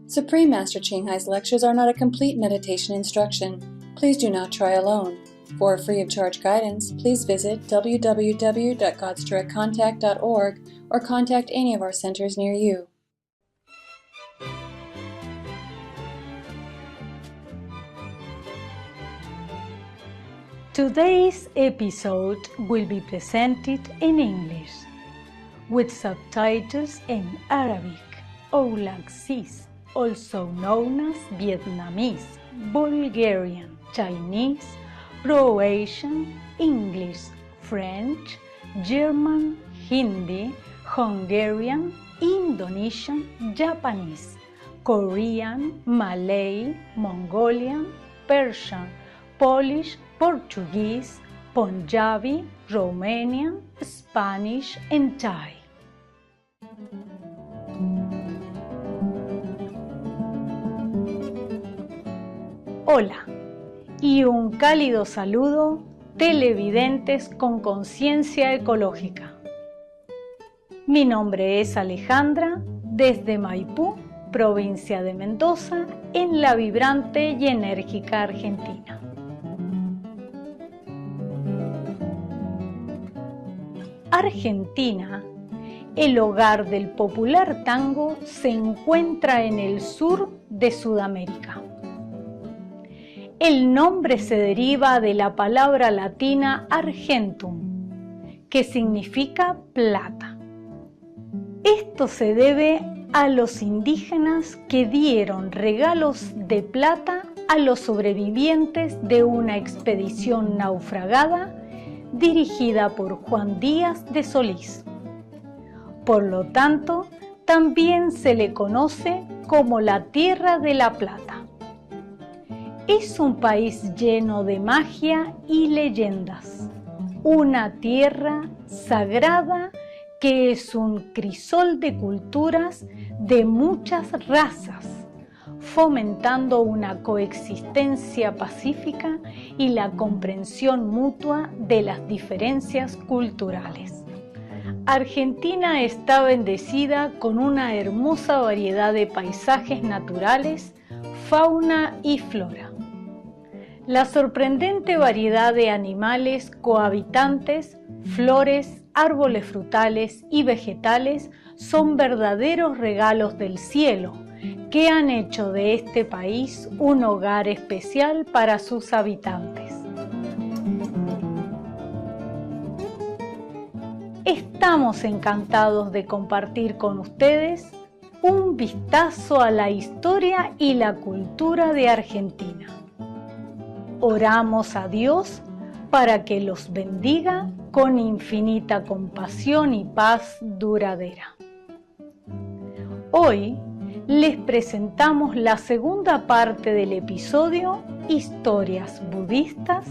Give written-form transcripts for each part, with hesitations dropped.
Supreme Master Ching Hai's lectures are not a complete meditation instruction. Please do not try alone. For free of charge guidance, please visit www.godsdirectcontact.org or contact any of our centers near you. Today's episode will be presented in English, with subtitles in Arabic, Oulak-Sis, also known as Vietnamese, Bulgarian, Chinese, Croatian, English, French, German, Hindi, Hungarian, Indonesian, Japanese, Korean, Malay, Mongolian, Persian, Polish, Portuguese, Punjabi, Romanian, Spanish, and Thai. Hola y un cálido saludo, televidentes con conciencia ecológica. Mi nombre es Alejandra, desde Maipú, provincia de Mendoza, en la vibrante y enérgica Argentina. Argentina, el hogar del popular tango, se encuentra en el sur de Sudamérica. El nombre se deriva de la palabra latina argentum, que significa plata. Esto se debe a los indígenas que dieron regalos de plata a los sobrevivientes de una expedición naufragada dirigida por Juan Díaz de Solís. Por lo tanto, también se le conoce como la Tierra de la Plata. Es un país lleno de magia y leyendas, una tierra sagrada que es un crisol de culturas de muchas razas, fomentando una coexistencia pacífica y la comprensión mutua de las diferencias culturales. Argentina está bendecida con una hermosa variedad de paisajes naturales, fauna y flora. La sorprendente variedad de animales cohabitantes, flores, árboles frutales y vegetales son verdaderos regalos del cielo que han hecho de este país un hogar especial para sus habitantes. Estamos encantados de compartir con ustedes un vistazo a la historia y la cultura de Argentina. Oramos a Dios para que los bendiga con infinita compasión y paz duradera. Hoy les presentamos la segunda parte del episodio Historias budistas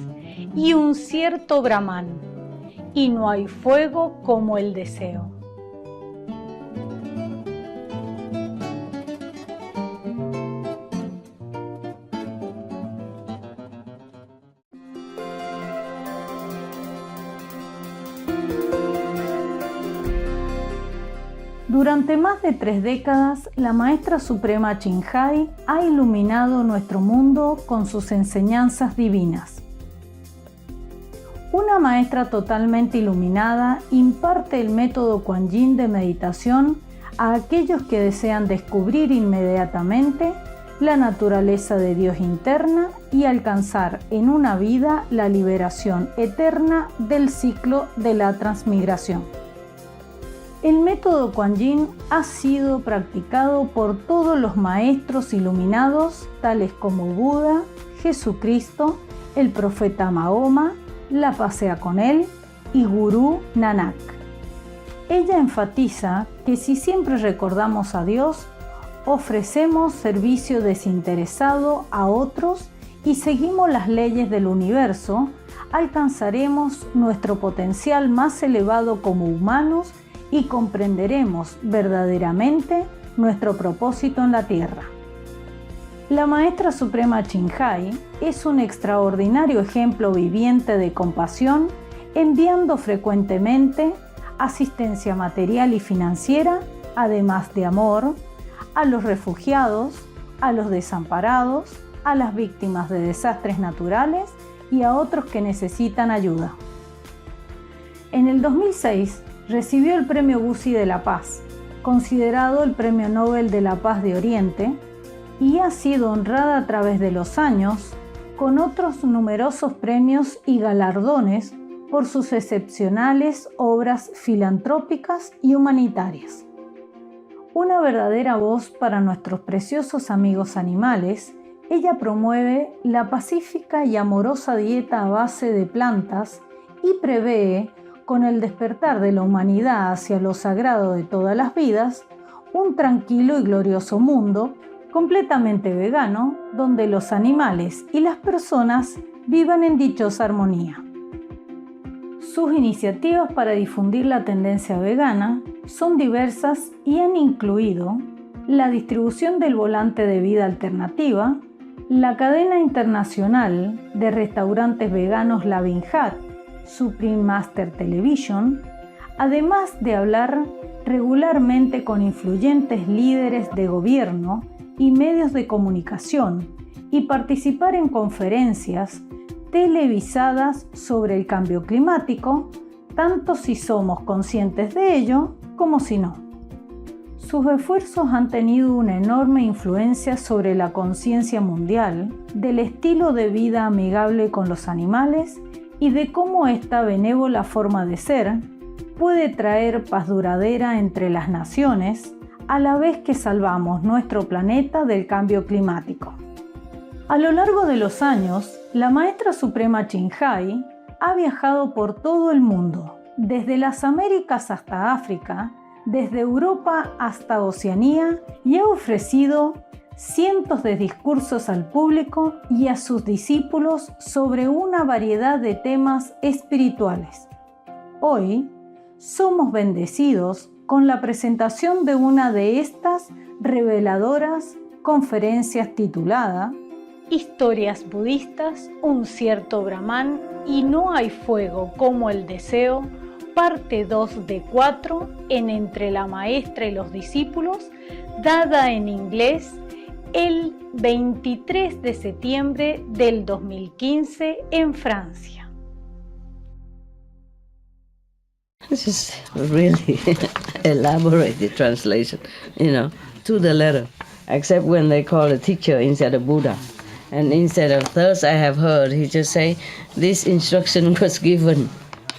y un cierto Brahman, y no hay fuego como el deseo. Durante más de 3 décadas, la Maestra Suprema Ching Hai ha iluminado nuestro mundo con sus enseñanzas divinas. Una maestra totalmente iluminada imparte el método Kuan Yin de meditación a aquellos que desean descubrir inmediatamente la naturaleza de Dios interna y alcanzar en una vida la liberación eterna del ciclo de la transmigración. El método Kuan Yin ha sido practicado por todos los maestros iluminados, tales como Buda, Jesucristo, el profeta Mahoma, la paz sea con él y Gurú Nanak. Ella enfatiza que si siempre recordamos a Dios, ofrecemos servicio desinteresado a otros y seguimos las leyes del universo, alcanzaremos nuestro potencial más elevado como humanos y comprenderemos verdaderamente nuestro propósito en la Tierra. La Maestra Suprema Ching Hai es un extraordinario ejemplo viviente de compasión, enviando frecuentemente asistencia material y financiera, además de amor, a los refugiados, a los desamparados, a las víctimas de desastres naturales y a otros que necesitan ayuda. En el 2006 recibió el Premio Bussi de la Paz, considerado el Premio Nobel de la Paz de Oriente, y ha sido honrada a través de los años con otros numerosos premios y galardones por sus excepcionales obras filantrópicas y humanitarias. Una verdadera voz para nuestros preciosos amigos animales, ella promueve la pacífica y amorosa dieta a base de plantas y prevé, con el despertar de la humanidad hacia lo sagrado de todas las vidas, un tranquilo y glorioso mundo completamente vegano, donde los animales y las personas vivan en dichosa armonía. Sus iniciativas para difundir la tendencia vegana son diversas y han incluido la distribución del volante de vida alternativa, la cadena internacional de restaurantes veganos La Vinjat, Supreme Master Television, además de hablar regularmente con influyentes líderes de gobierno y medios de comunicación y participar en conferencias televisadas sobre el cambio climático, tanto si somos conscientes de ello como si no. Sus esfuerzos han tenido una enorme influencia sobre la conciencia mundial del estilo de vida amigable con los animales y de cómo esta benévola forma de ser puede traer paz duradera entre las naciones a la vez que salvamos nuestro planeta del cambio climático. A lo largo de los años, la Maestra Suprema Chinhai ha viajado por todo el mundo, desde las Américas hasta África, desde Europa hasta Oceanía, y ha ofrecido cientos de discursos al público y a sus discípulos sobre una variedad de temas espirituales. Hoy somos bendecidos con la presentación de una de estas reveladoras conferencias titulada Historias budistas, un cierto Brahman y no hay fuego como el deseo, parte 2 de 4 en Entre la Maestra y los Discípulos, dada en inglés el 23 de septiembre del 2015 en Francia. This is really elaborated translation, to the letter, except when they call a teacher instead of Buddha. And instead of thus I have heard, he just say, this instruction was given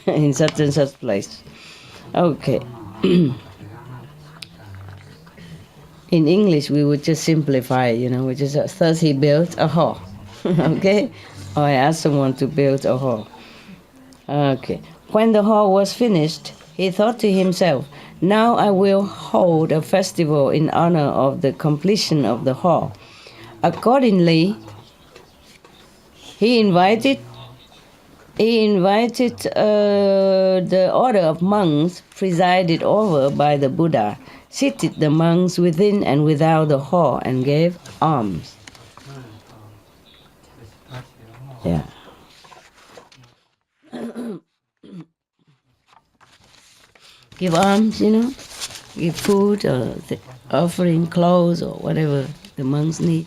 in such and such place. Okay. In English, we would just simplify, we just, thus he built a hall. Okay? Or I asked someone to build a hall. Okay. When the hall was finished, he thought to himself, now I will hold a festival in honor of the completion of the hall. Accordingly, he invited the order of monks presided over by the Buddha, seated the monks within and without the hall, and gave alms. Yeah. Give alms, give food or offering clothes or whatever the monks need.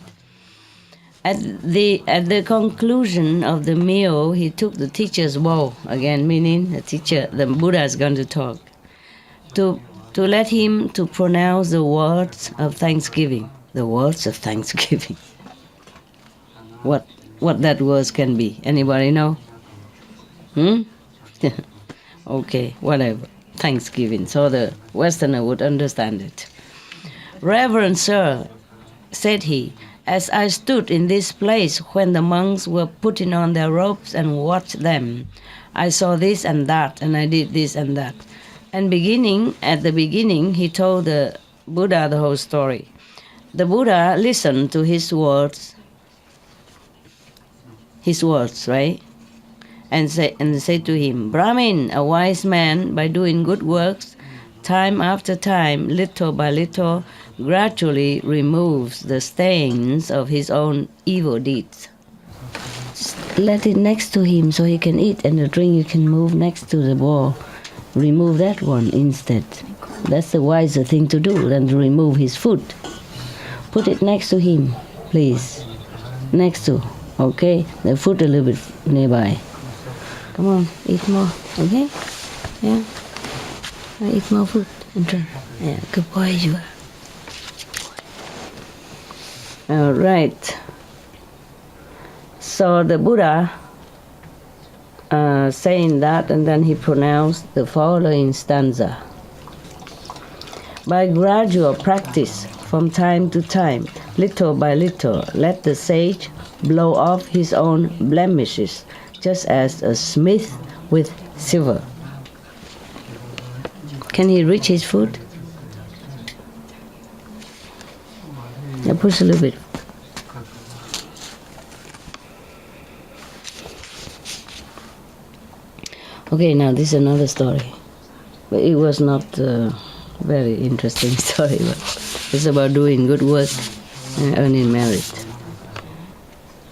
At the conclusion of the meal, he took the teacher's bowl, again meaning the Buddha is going to talk, to let him to pronounce the words of thanksgiving. The words of thanksgiving. What that words can be? Anybody know? Okay, whatever. Thanksgiving. So the Westerner would understand it. Reverend Sir, said he, as I stood in this place when the monks were putting on their robes and watched them, I saw this and that, and I did this and that. And at the beginning, he told the Buddha the whole story. The Buddha listened to his words, right? And said to him, Brahmin, a wise man, by doing good works, time after time, little by little, gradually removes the stains of his own evil deeds. Just let it next to him so he can eat, and the drink you can move next to the wall. Remove that one instead. That's the wiser thing to do than to remove his food. Put it next to him. please. Next to, okay? The food a little bit nearby. Come on, eat more, okay? Yeah? Eat more food and try. Yeah, good boy you are. All right. So the Buddha saying that, and then he pronounced the following stanza. By gradual practice, from time to time, little by little, let the sage blow off his own blemishes, just as a smith with silver. Can he reach his food? Yeah, push a little bit. Okay, now this is another story. But it was not a very interesting story, but it's about doing good work and earning merit.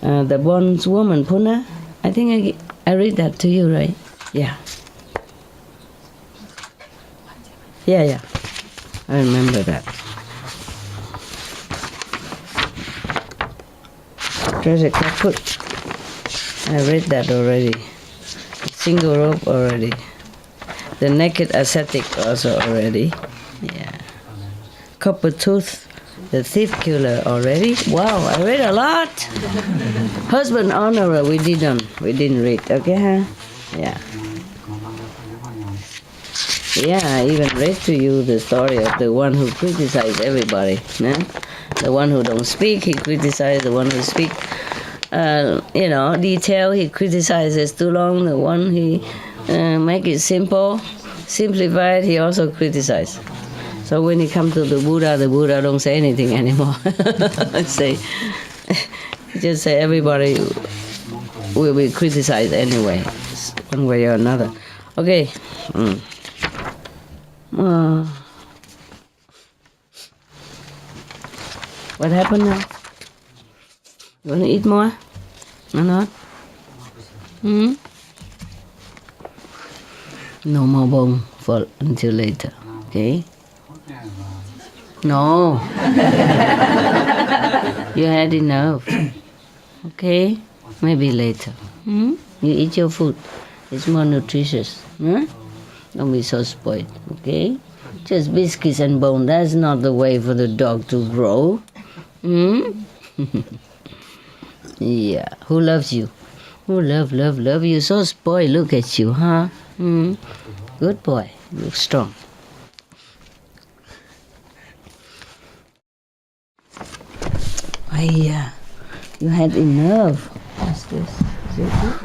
The bondswoman Puna, I think I read that to you, right? Yeah. Yeah. I remember that. Treasure kaput. I read that already. Single rope already. The naked ascetic also already. Yeah. Copper tooth, the thief killer already. Wow, I read a lot. Husband honorer, we didn't read. Okay, huh? Yeah. Yeah, I even read to you the story of the one who criticized everybody. Yeah? The one who don't speak, he criticizes the one who speak. Detail, he criticizes too long. The one he make it simple, simplified, he also criticizes. So when he comes to the Buddha don't say anything anymore. Just say everybody will be criticized anyway, one way or another. Okay. What happened now? You want to eat more or not? No more bone for until later, okay? No. You had enough. Okay? Maybe later. You eat your food. It's more nutritious. Don't be so spoiled, okay? Just biscuits and bone. That's not the way for the dog to grow. Yeah. Who loves you? Who love you? So spoiled. Look at you, huh? Good boy. Look strong. Yeah. You had enough. What's this? Is it good?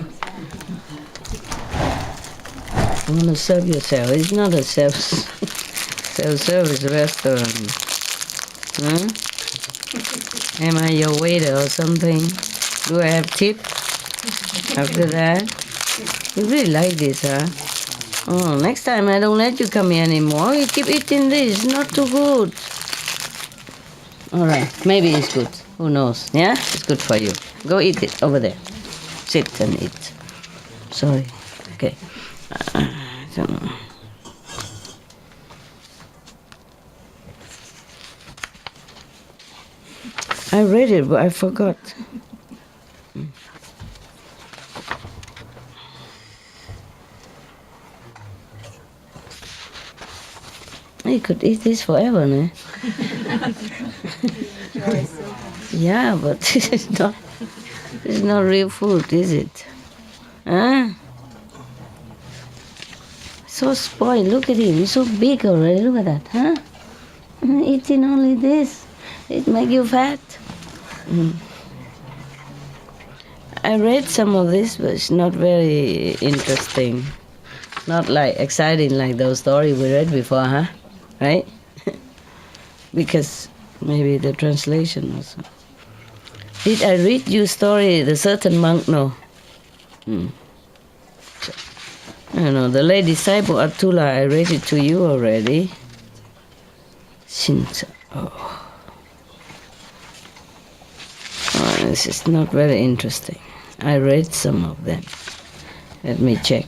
You want to serve yourself. It's not a self-service restaurant. Am I your waiter or something? Do I have tip after that? You really like this, huh? Oh, next time I don't let you come here anymore. You keep eating this. Not too good. All right, maybe it's good. Who knows? Yeah, it's good for you. Go eat it over there. Sit and eat. Sorry. Okay. I don't know. I read it, but I forgot. You could eat this forever, no? Yeah, but it's not real food, is it? Huh? So spoiled. Look at him. He's so big already. Look at that, huh? Eating only this. It make you fat. I read some of this, but it's not very interesting. Not like exciting like those stories we read before, huh? Right? Because maybe the translation also. Did I read you story, the certain monk? No. I don't know, the lay disciple Atula, I read it to you already. Shinsa. Oh, this is not very interesting. I read some of them. Let me check.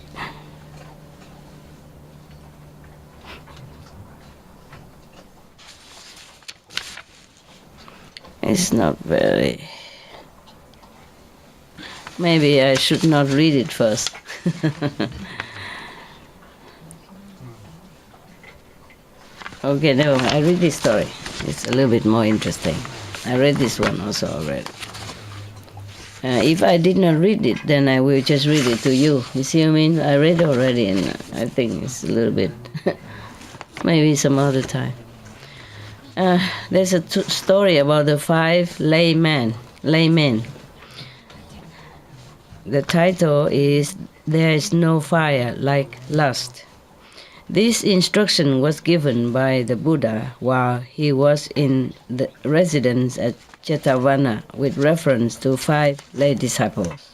It's not very... Maybe I should not read it first. Okay, never mind. I read this story. It's a little bit more interesting. I read this one also already. If I did not read it, then I will just read it to you. You see what I mean? I read already, and I think it's a little bit... maybe some other time. There's a story about the 5 laymen. The title is There is no fire like lust. This instruction was given by the Buddha while he was in the residence at Jetavana with reference to 5 lay disciples.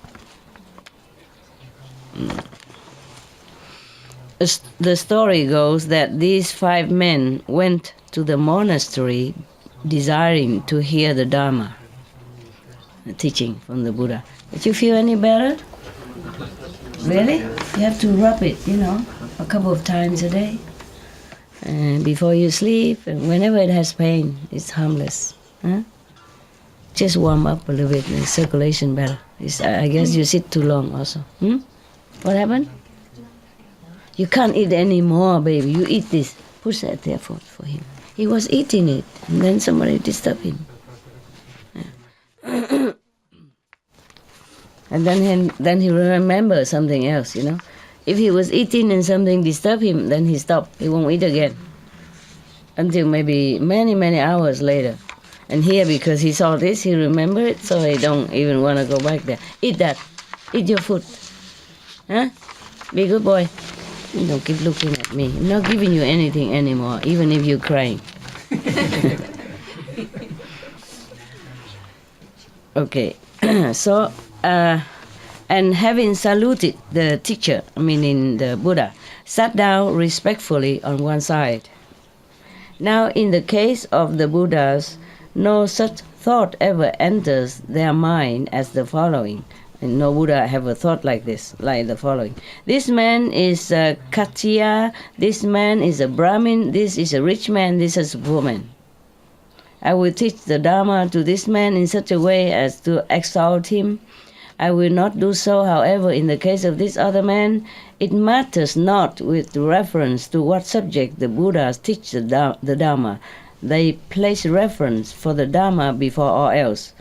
The story goes that these 5 men went to the monastery desiring to hear the Dharma, the teaching from the Buddha. Did you feel any better? Really? You have to rub it, a couple of times a day. Before you sleep, and whenever it has pain, it's harmless. Huh? Just warm up a little bit, and circulation better. I guess you sit too long also. What happened? You can't eat anymore, baby. You eat this. Push that there for him. He was eating it, and then somebody disturbed him. Yeah. And then he remembers something else, If he was eating and something disturbed him, then he stopped. He won't eat again. Until maybe many, many hours later. And here, because he saw this, he remembered it, so he don't even want to go back there. Eat that. Eat your food. Huh? Be a good boy. You don't keep looking at me. I'm not giving you anything anymore, even if you're crying. Okay. So, and having saluted the teacher, meaning the Buddha, sat down respectfully on one side. Now, in the case of the Buddhas, no such thought ever enters their mind as the following. And no Buddha have a thought like this, like the following. This man is a Khattiya, this man is a Brahmin, this is a rich man, this is a poor man. I will teach the Dharma to this man in such a way as to exalt him. I will not do so, however, in the case of this other man. It matters not with reference to what subject the Buddhas teach the Dharma. They place reference for the Dharma before all else,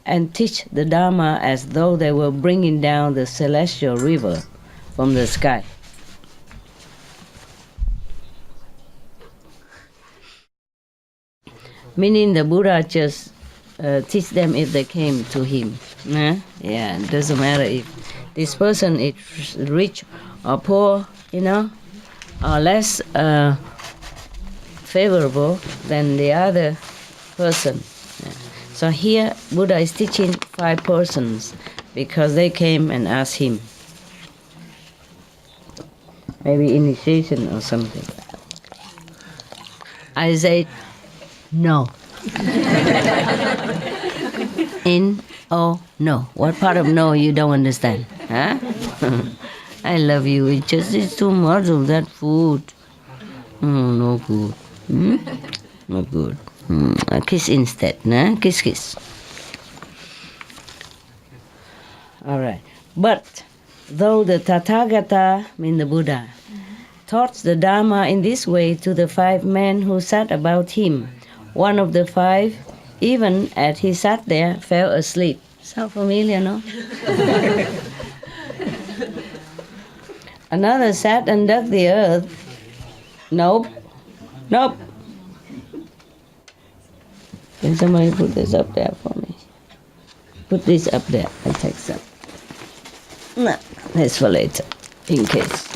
and teach the Dharma as though they were bringing down the celestial river from the sky. Meaning the Buddha just teach them if they came to him. Yeah, it doesn't matter if this person is rich or poor, or less favorable than the other person. Yeah. So here Buddha is teaching 5 persons because they came and asked him. Maybe initiation or something. I said, no. In or no? What part of no you don't understand? Huh? I love you. It's too much of that food. No good. Not good. A kiss instead, nah? Kiss. All right. But though the Tathagata, mean the Buddha, taught the Dharma in this way to the 5 men who sat about him, one of the 5, even as he sat there, fell asleep. Sound familiar, no? Another sat and dug the earth. Nope. Can somebody put this up there for me? Put this up there. I'll take some. No, that's for later, in case.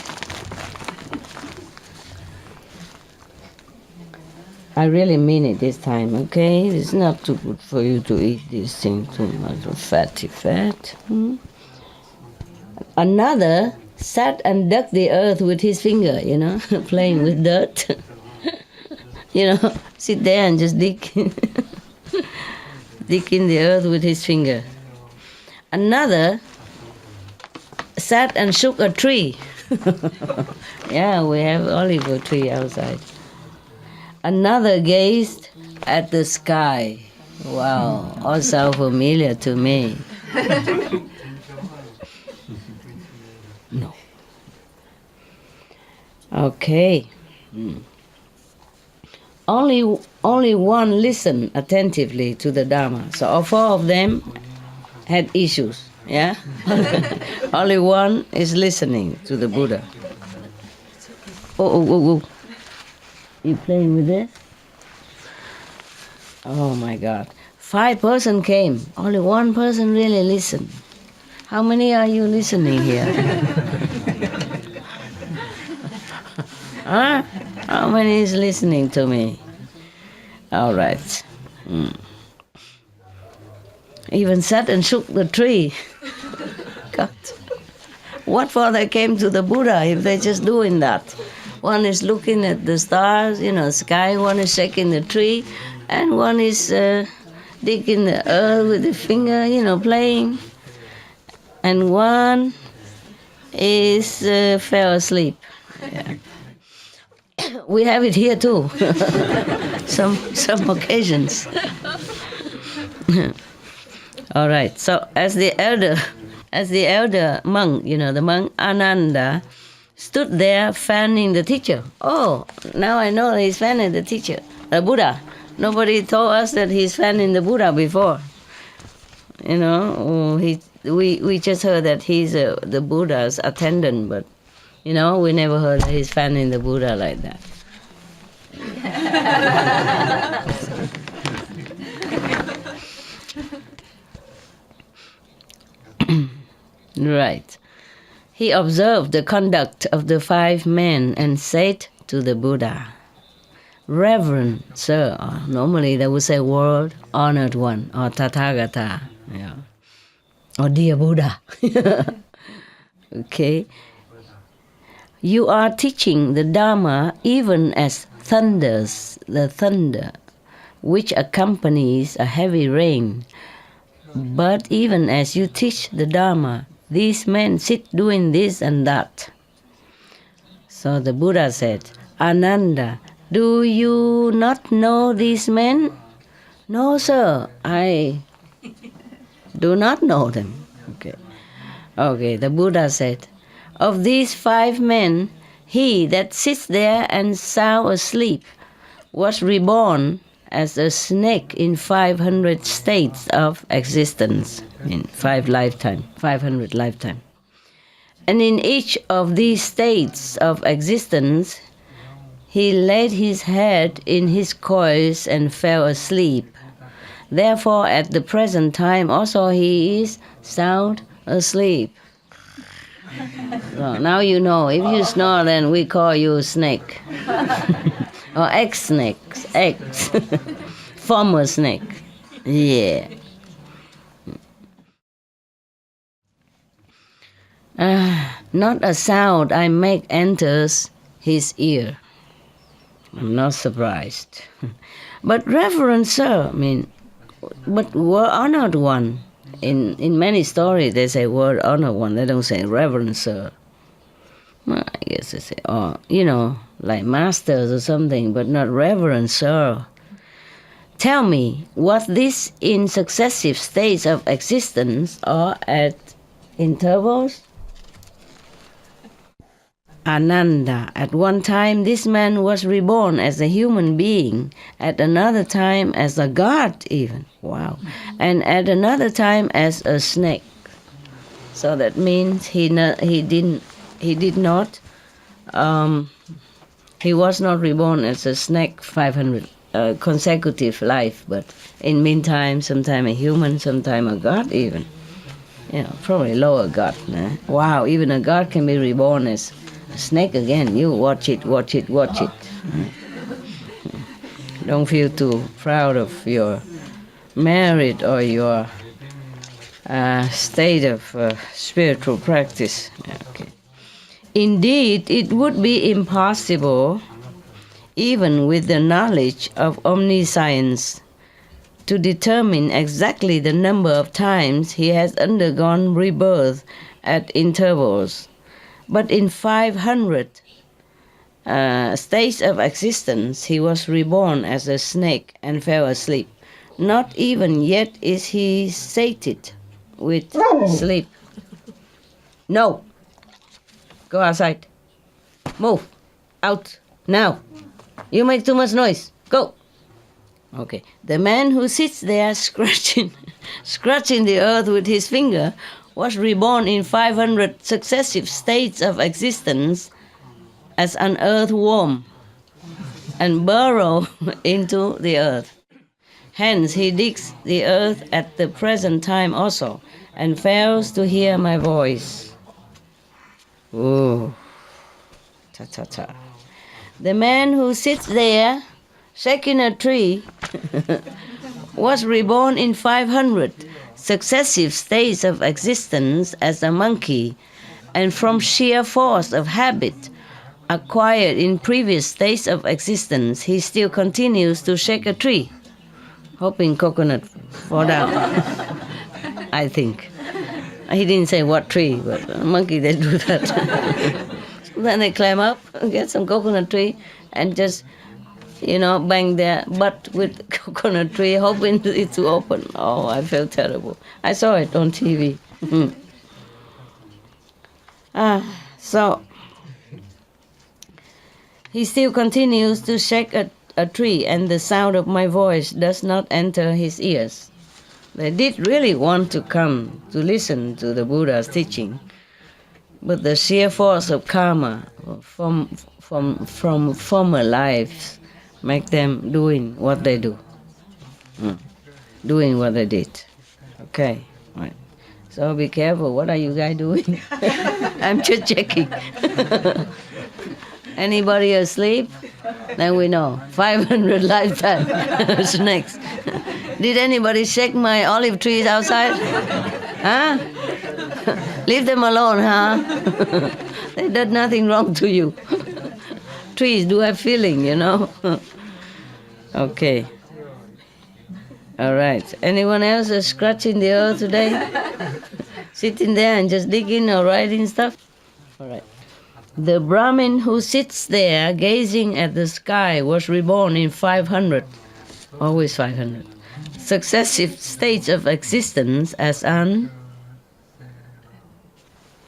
I really mean it this time, okay? It's not too good for you to eat this thing too much of fatty fat. Another sat and dug the earth with his finger, playing with dirt. Sit there and just dig. Dig in the earth with his finger. Another sat and shook a tree. Yeah, we have olive tree outside. Another gazed at the sky. Wow, all sound familiar to me. No. Okay. Only one listened attentively to the Dharma. So all four of them had issues. Yeah? Only one is listening to the Buddha. Oh. You playing with this? Oh my God. 5 persons came. Only one person really listened. How many are you listening here? Huh? How many is listening to me? All right. Even sat and shook the tree. God. What for they came to the Buddha if they're just doing that? One is looking at the stars, sky, one is shaking the tree, and one is digging the earth with the finger, playing. And one is fell asleep. Yeah. We have it here too. some occasions. All right. So as the elder monk, the monk Ananda, stood there fanning the teacher. Oh, now I know he's fanning the teacher, the Buddha. Nobody told us that he's fanning the Buddha before. We just heard that he's the Buddha's attendant, but we never heard that he's fanning the Buddha like that. Right. He observed the conduct of the 5 men and said to the Buddha, Reverend Sir, normally they would say world honored one, or Tathagata, or dear Buddha. Okay. You are teaching the Dharma even as the thunder, which accompanies a heavy rain. But even as you teach the Dharma, these men sit doing this and that. So the Buddha said, Ananda, do you not know these men? No, sir, I do not know them. Okay, the Buddha said, of these 5 men, he that sits there and sound asleep was reborn as a snake in 500 states of existence, in 500 lifetimes. And in each of these states of existence, he laid his head in his coils and fell asleep. Therefore, at the present time also he is sound asleep. So now you know, if you snore, then we call you snake. Or ex-snake, former snake. Yeah. Not a sound I make enters his ear. I'm not surprised. But Reverend Sir, but word honored one. In many stories they say word honored one. They don't say Reverend Sir. Well, I guess they say, like masters or something, but not Reverend Sir. Tell me, was this in successive states of existence or at intervals? Ananda, at one time this man was reborn as a human being, at another time as a god even, wow, and at another time as a snake. So that means he was not reborn as a snake 500 consecutive life, but in meantime, sometime a human, sometime a god even. Probably lower god. Wow, even a god can be reborn as a snake again. You watch it. Don't feel too proud of your merit or your state of spiritual practice. Okay. Indeed, it would be impossible, even with the knowledge of omniscience, to determine exactly the number of times he has undergone rebirth at intervals. But in 500 states of existence, he was reborn as a snake and fell asleep. Not even yet is he sated with sleep. No. Go outside. Move. Out. Now. You make too much noise. Go. Okay. The man who sits there scratching the earth with his finger was reborn in 500 successive states of existence as an earthworm and burrow into the earth. Hence he digs the earth at the present time also and fails to hear my voice. Ooh. Ta-ta-ta. The man who sits there shaking a tree was reborn in 500 successive states of existence as a monkey, and from sheer force of habit acquired in previous states of existence, he still continues to shake a tree, hoping coconut fall down. I think. He didn't say what tree, but a monkey, they do that. Then they climb up, get some coconut tree, and just, bang their butt with coconut tree, hoping it to open. Oh, I felt terrible. I saw it on TV. So he still continues to shake a tree, and the sound of my voice does not enter his ears. They did really want to come to listen to the Buddha's teaching, but the sheer force of karma from former lives make them doing what they do, doing what they did. Okay, right. So be careful. What are you guys doing? I'm just checking. Anybody asleep? Then we know. 500 lifetime snakes. Did anybody shake my olive trees outside? Huh? Leave them alone, huh? They did nothing wrong to you. Trees do have feeling, Okay. All right. Anyone else is scratching the earth today? Sitting there and just digging or writing stuff? All right. The Brahmin who sits there gazing at the sky was reborn in 500, always 500, successive states of existence as an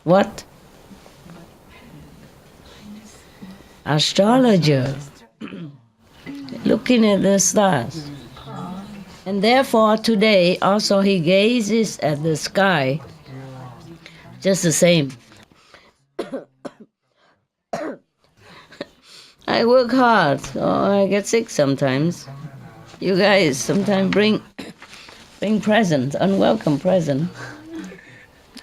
what? Astrologer, looking at the stars. And therefore today also he gazes at the sky just the same. I work hard, so I get sick sometimes. You guys sometimes bring presents, unwelcome present.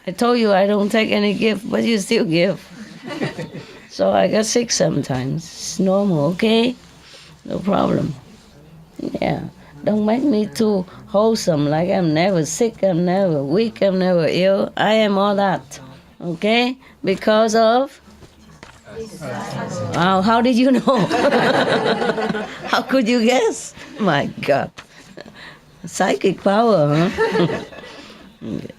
I told you I don't take any gift, but you still give. So I get sick sometimes. It's normal, okay? No problem. Yeah. Don't make me too wholesome, like I'm never sick, I'm never weak, I'm never ill. I am all that, okay? Because of? Wow, how did you know? How could you guess? My God. Psychic power, huh? Okay.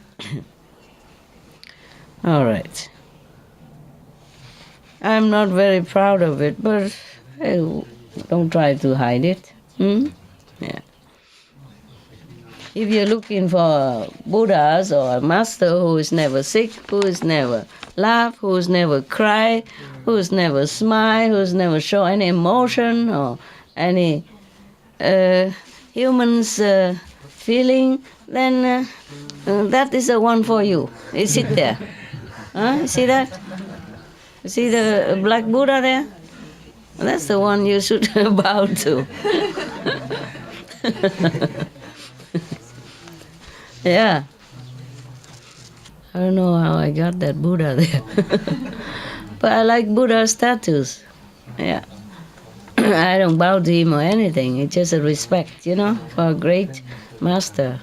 All right. I'm not very proud of it, but hey, don't try to hide it. Yeah. If you're looking for Buddhas or a master who is never sick, who is never laugh, who is never cry, who is never smile, who is never show any emotion or any human's feeling, then that is the one for you. You sit there. Huh? You see that? You see the black Buddha there? That's the one you should bow to. Yeah. I don't know how I got that Buddha there. But I like Buddha statues. Yeah. I don't bow to him or anything. It's just a respect, for a great master.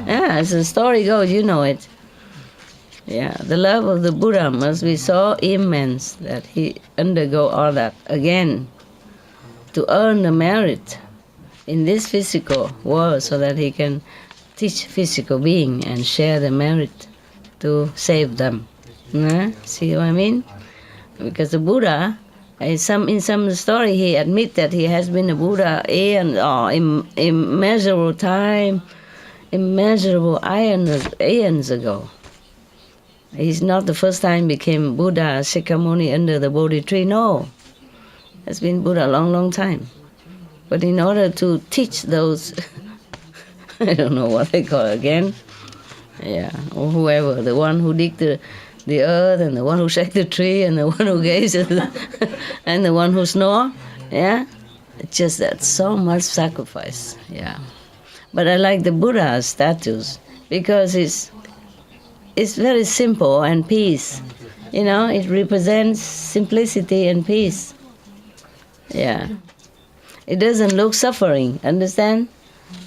Yeah, as the story goes, you know it. Yeah, the love of the Buddha must be so immense that he undergo all that again to earn the merit in this physical world so that he can teach physical being and share the merit to save them. See what I mean? Because the Buddha In some story, he admit that he has been a Buddha immeasurable time, immeasurable aeons ago. He's not the first time became Buddha, Shakyamuni under the Bodhi tree. No, has been Buddha a long, long time. But in order to teach those, I don't know what they call it again, or whoever, the one who dig the earth, and the one who shake the tree, and the one who gaze at and the one who snore, it's just that so much sacrifice, But I like the Buddha statues because it's very simple and peace. It represents simplicity and peace. It doesn't look suffering, understand?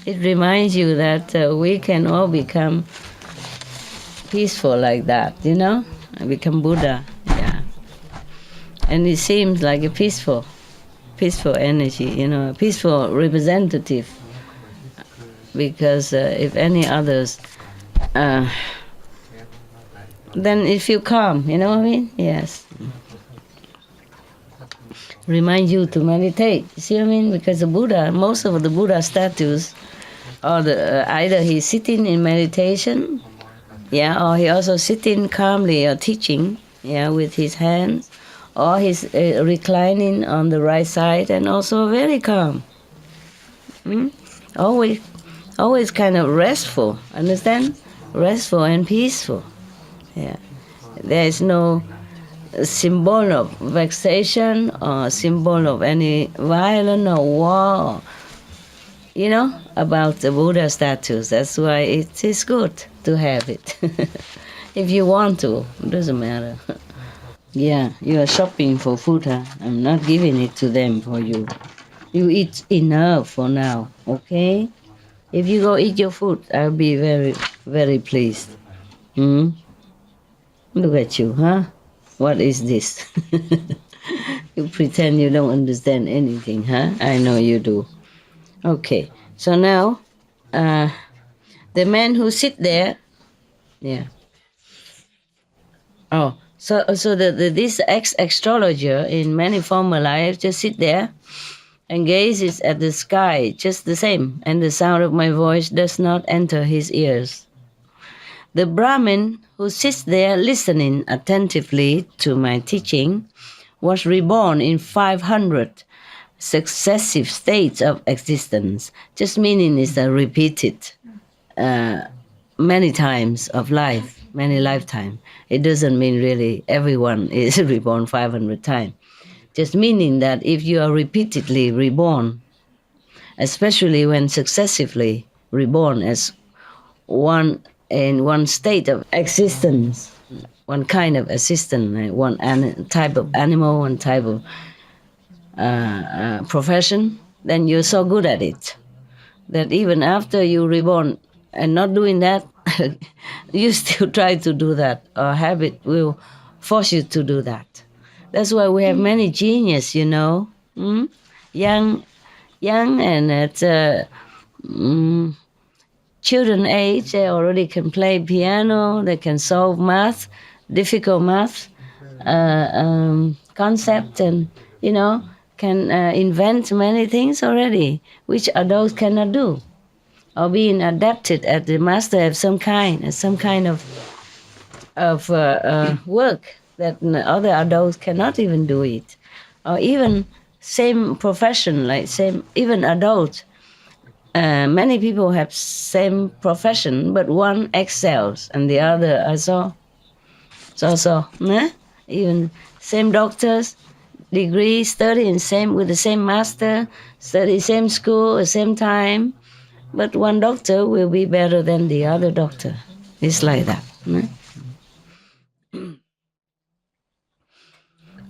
It reminds you that we can all become peaceful like that, and become Buddha, And it seems like a peaceful energy, a peaceful representative. Because if any others, then it feel calm, you know what I mean? Yes. Remind you to meditate. See what I mean? Because the Buddha, most of the Buddha statues, either he's sitting in meditation, or he also sitting calmly or teaching, with his hands, or he's reclining on the right side and also very calm. Always kind of restful, understand? Restful and peaceful. There is no symbol of vexation or symbol of any violence or war, about the Buddha statues. That's why it is good to have it. If you want to, it doesn't matter. You are shopping for food, huh? I'm not giving it to them for you. You eat enough for now, okay? If you go eat your food, I'll be very, very pleased. Look at you, huh? What is this? You pretend you don't understand anything, huh? I know you do. Okay, so now, the man who sit there, So this ex-astrologer in many former lives just sit there and gazes at the sky just the same, and the sound of my voice does not enter his ears. The Brahmin who sits there listening attentively to my teaching was reborn in 500 successive states of existence. Just meaning is repeated many times of life, many lifetimes. It doesn't mean really everyone is reborn 500 times. Just meaning that if you are repeatedly reborn, especially when successively reborn as one in one state of existence, one kind of existence, one type of animal, one type of profession, then you're so good at it that even after you reborn and not doing that, you still try to do that, or habit will force you to do that. That's why we have many genius, young and at children age, they already can play piano, they can solve math, difficult math concept, and can invent many things already, which adults cannot do, or being adapted at the master have some kind of work that other adults cannot even do it, or even same profession, even adults. Many people have same profession, but one excels and the other also. Even same doctors, degree, study with the same master, study same school, the same time, but one doctor will be better than the other doctor. It's like that.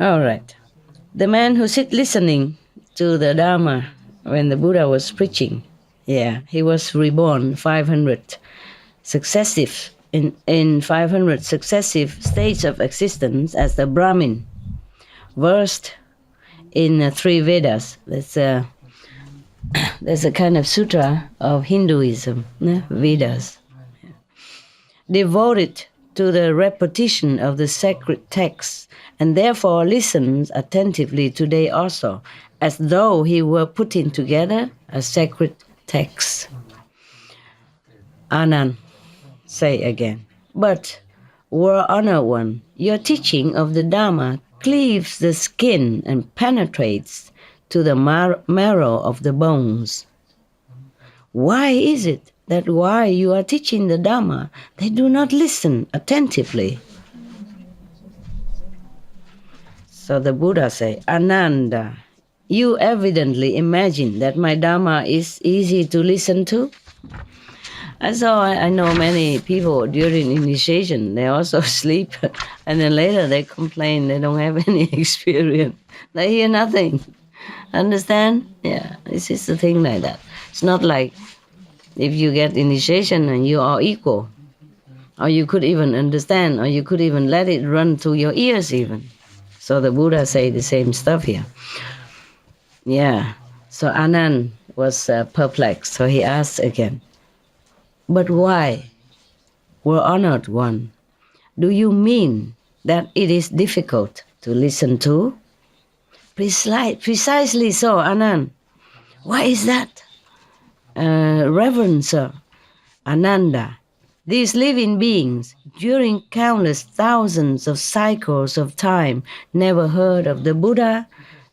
All right. The man who sit listening to the Dharma when the Buddha was preaching, he was reborn 500 successive in 500 successive states of existence as the Brahmin, versed in 3 Vedas. There's a kind of sutra of Hinduism, Vedas. Devoted to the repetition of the sacred texts, and therefore listens attentively today also, as though he were putting together a sacred text. Anand, say again, but, World-honored one, your teaching of the Dharma cleaves the skin and penetrates to the marrow of the bones. Why is it that while you are teaching the Dhamma, they do not listen attentively? So the Buddha say, Ananda, you evidently imagine that my Dhamma is easy to listen to. And so I know many people during initiation, they also sleep, and then later they complain they don't have any experience. They hear nothing. Understand? Yeah, this is the thing like that. It's not like if you get initiation and you are equal, or you could even understand, or you could even let it run through your ears even. So the Buddha say the same stuff here. Yeah, so Anand was perplexed, so he asked again, but why, World-honored one, do you mean that it is difficult to listen to? Precisely so, Anand. Why is that? Reverend Sir, Ananda, these living beings, during countless thousands of cycles of time, never heard of the Buddha,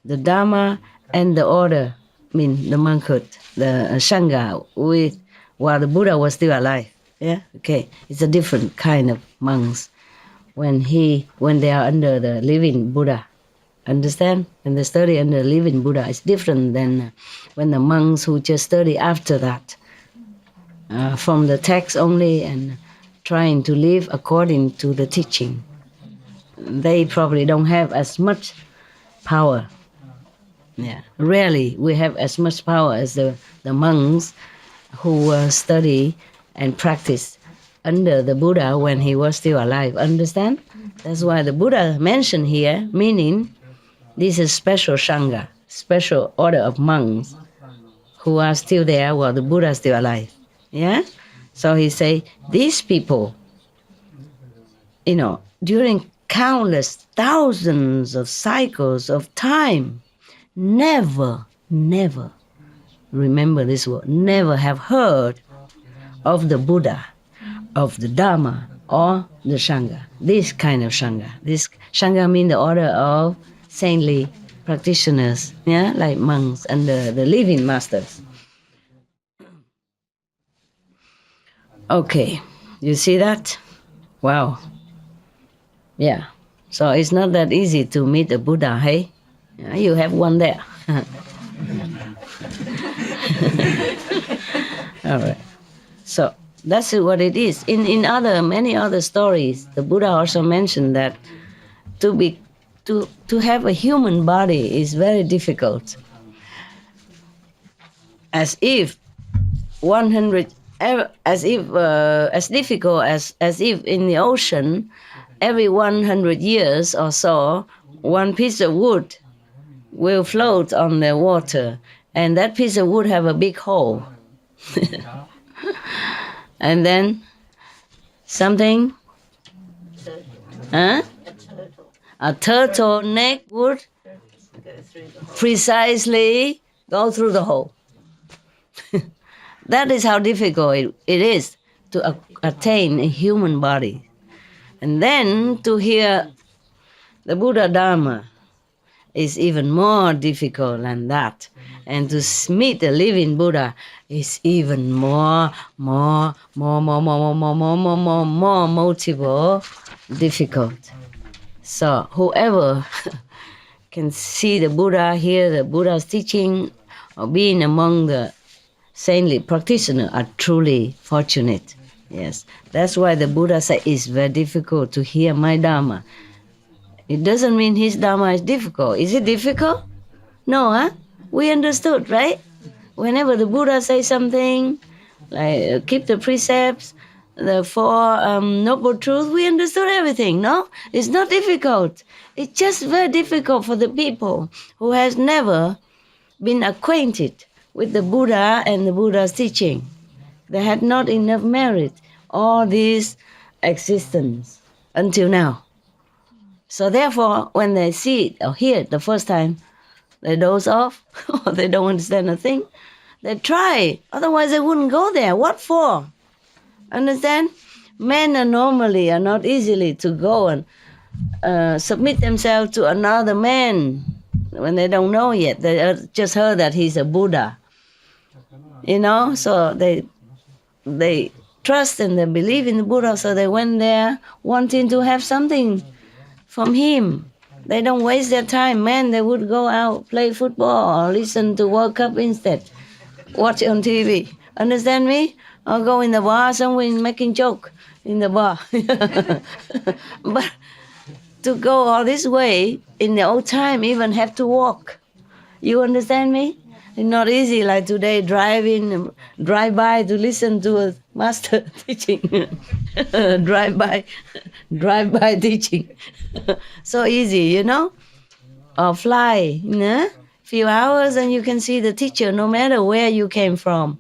the Dhamma, and the order, the monkhood, the Sangha, while the Buddha was still alive. Yeah, okay. It's a different kind of monks when they are under the living Buddha. Understand? When they study under the living Buddha, it's different than when the monks who just study after that, from the text only and trying to live according to the teaching. They probably don't have as much power. Yeah, rarely we have as much power as the monks who study and practice under the Buddha when he was still alive. Understand? That's why the Buddha mentioned here, meaning this is special Sangha, special order of monks who are still there while the Buddha is still alive. Yeah? So he say, these people, during countless thousands of cycles of time, never, remember this word, never have heard of the Buddha, of the Dhamma, or the Sangha. This kind of Sangha. This Sangha means the order of saintly practitioners, yeah, like monks and the living masters. Okay, you see that? Wow. Yeah. So it's not that easy to meet a Buddha, hey? Yeah, you have one there. All right. So that's what it is. In many other stories, the Buddha also mentioned that to have a human body is very difficult. As if difficult as if in the ocean, every 100 years or so, one piece of wood will float on the water, and that piece of wood have a big hole. And then something, a turtle neck would precisely go through the hole. That is how difficult it is to attain a human body. And then to hear the Buddha Dharma is even more difficult than that. And to meet the living Buddha is even more multiple difficult. So whoever can see the Buddha, hear the Buddha's teaching, or being among the saintly practitioners are truly fortunate. Yes, that's why the Buddha said it's very difficult to hear my Dharma. It doesn't mean his Dharma is difficult. Is it difficult? No, huh? We understood, right? Whenever the Buddha says something, like keep the precepts, the Four Noble Truths, we understood everything, no? It's not difficult. It's just very difficult for the people who has never been acquainted with the Buddha and the Buddha's teaching. They had not enough merit. All these existence until now. So therefore, when they see it or hear it the first time, they doze off or they don't understand a thing. They try, otherwise they wouldn't go there. What for? Understand? Men are normally not easily to go and submit themselves to another man when they don't know yet. They just heard that he's a Buddha. So they trust and they believe in the Buddha, so they went there wanting to have something from him. They don't waste their time. Men, they would go out, play football, or listen to World Cup instead. Watch it on TV. Understand me? Or go in the bar somewhere making joke in the bar. But to go all this way, in the old time, even have to walk. You understand me? It's not easy like today, drive by to listen to a master teaching. drive by teaching. So easy, Or fly, few hours and you can see the teacher no matter where you came from.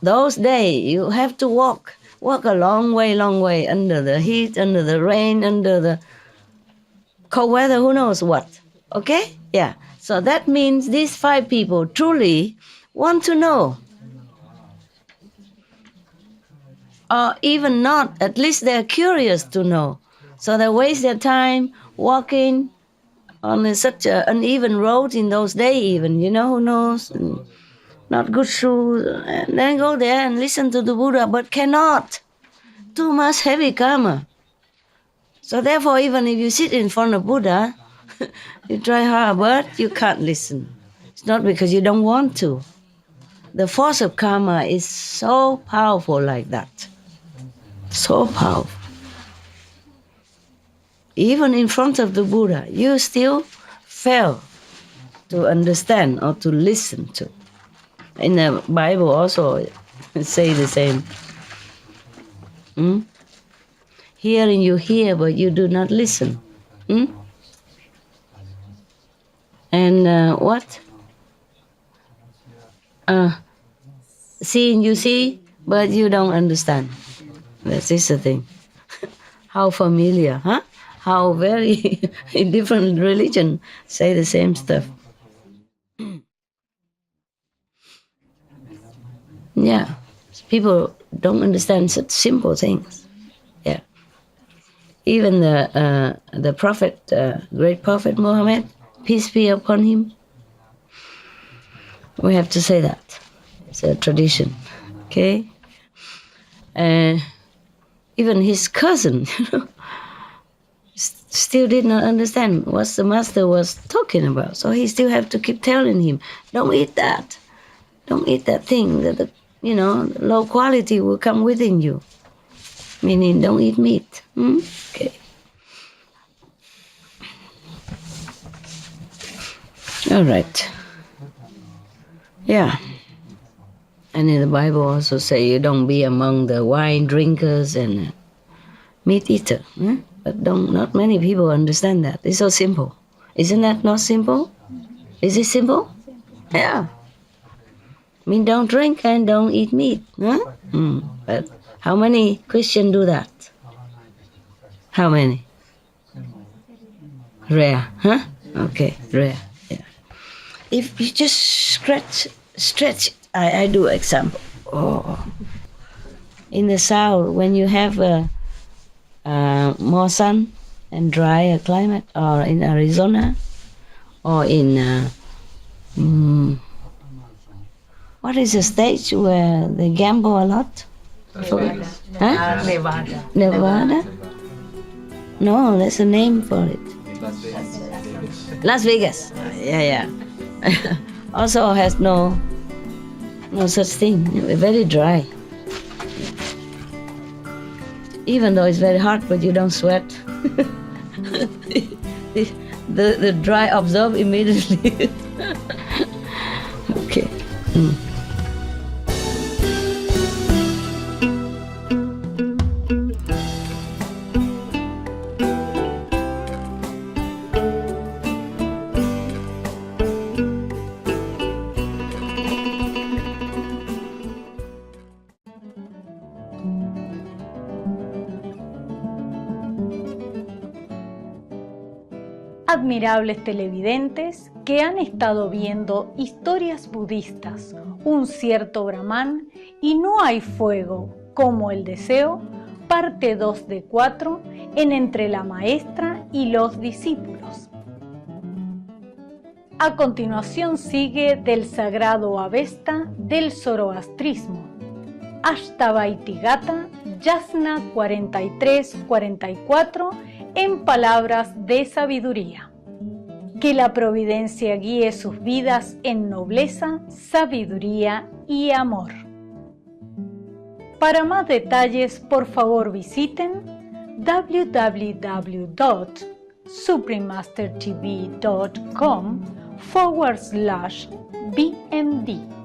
Those days, you have to walk a long way, under the heat, under the rain, under the cold weather, who knows what. Okay? Yeah. So that means these 5 people truly want to know. Or even not, at least they're curious to know. So they waste their time walking on such an uneven road in those days even, who knows? Not good shoes. And then go there and listen to the Buddha, but cannot. Too much heavy karma. So therefore, even if you sit in front of Buddha, you try hard, but you can't listen. It's not because you don't want to. The force of karma is so powerful like that. So powerful. Even in front of the Buddha, you still fail to understand or to listen to. In the Bible also say the same. Hearing you hear, but you do not listen. And what? Seeing you see, but you don't understand. That is the thing. How familiar, huh? How very in different religion say the same stuff. Yeah, people don't understand such simple things. Yeah, even the prophet, great prophet Muhammad, peace be upon him. We have to say that. It's a tradition. Okay. Even his cousin, still did not understand what the master was talking about. So he still have to keep telling him, don't eat that. Don't eat that thing. That low quality will come within you. Meaning, don't eat meat. Okay. All right. Yeah. And in the Bible also say you don't be among the wine drinkers and meat eater. But not many people understand that. It's so simple. Isn't that not simple? Is it simple? Yeah. I mean, don't drink and don't eat meat. But how many Christians do that? How many? Rare, huh? Okay, rare. Yeah. If you just stretch. I do example. In the south, when you have more sun and drier climate, or in Arizona, or in what is the state where they gamble a lot? Huh? Nevada? No, that's a name for it. Las Vegas. Yeah. Also has no such thing. Very dry. Even though it's very hot, but you don't sweat. the dry absorb immediately. Okay. Admirables televidentes que han estado viendo historias budistas, un cierto Brahman y no hay fuego como el deseo, parte 2 de 4 en Entre la maestra y los discípulos. A continuación sigue del sagrado Avesta del zoroastrismo, Ashtavaitigata, Yasna 43-44 en palabras de sabiduría. Que la providencia guíe sus vidas en nobleza, sabiduría y amor. Para más detalles, por favor visiten www.suprememastertv.com/BMD.